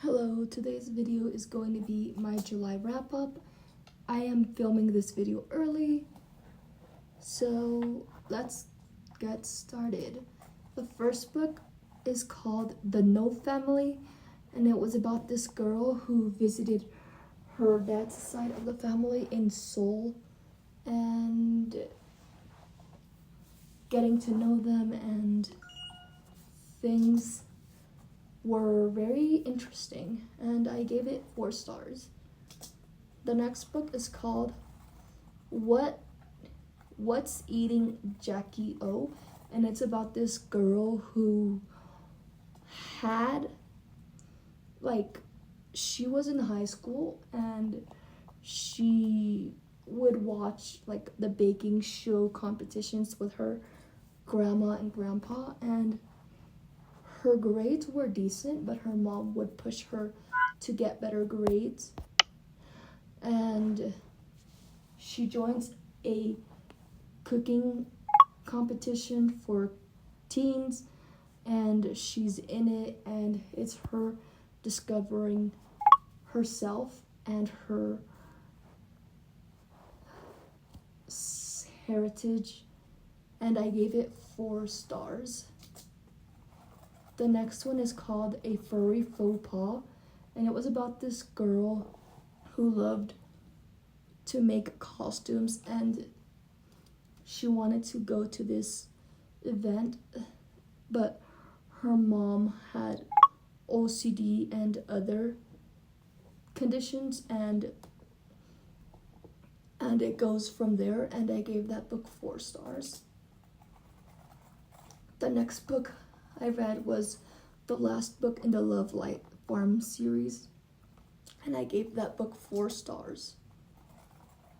Hello, today's video is going to be my July wrap-up. I am filming this video early, so let's get started. The first book is called The No Family, and it was about this girl who visited her dad's side of the family in Seoul and getting to know them, and things were very interesting, and I gave it 4 stars. The next book is called What's Eating Jackie O, and it's about this girl who had, she was in high school and she would watch the baking show competitions with her grandma and grandpa, and her grades were decent, but her mom would push her to get better grades. And she joins a cooking competition for teens, and she's in it, and it's her discovering herself and her heritage, and I gave it 4 stars. The next one is called A Furry Faux Pas, and it was about this girl who loved to make costumes, and she wanted to go to this event, but her mom had OCD and other conditions, and it goes from there, and I gave that book 4 stars. The next book I read was the last book in the Love Light Farm series, and I gave that book 4 stars.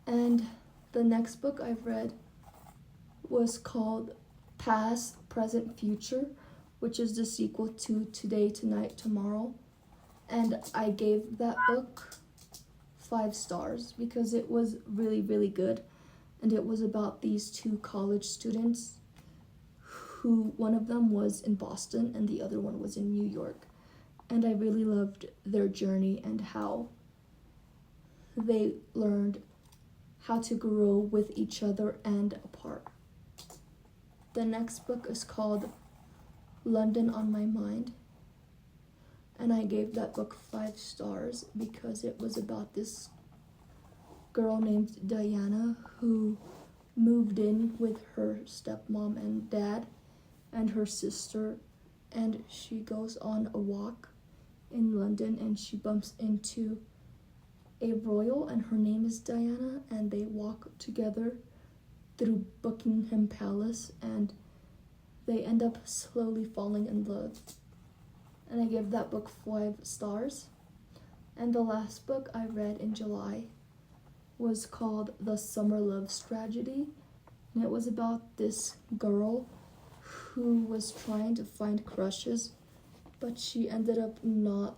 And the next book I've read was called Past, Present, Future, which is the sequel to Today, Tonight, Tomorrow, and I gave that book 5 stars because it was really, really good, and it was about these 2 college students who one of them was in Boston and the other one was in New York. And I really loved their journey and how they learned how to grow with each other and apart. The next book is called London on My Mind, and I gave that book 5 stars because it was about this girl named Diana who moved in with her stepmom and dad and her sister, and she goes on a walk in London and she bumps into a royal, and her name is Diana, and they walk together through Buckingham Palace, and they end up slowly falling in love. And I gave that book 5 stars. And the last book I read in July was called The Summer Loves Tragedy, and it was about this girl who was trying to find crushes, but she ended up not,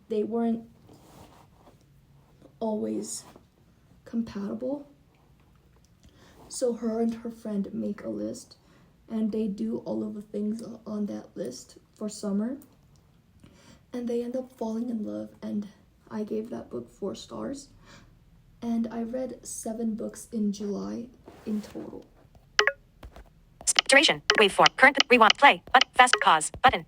they weren't always compatible. So her and her friend make a list, and they do all of the things on that list for summer, and they end up falling in love, and I gave that book 4 stars. And I read 7 books in July in total. Duration, waveform, current, rewind, play, but fast pause, button.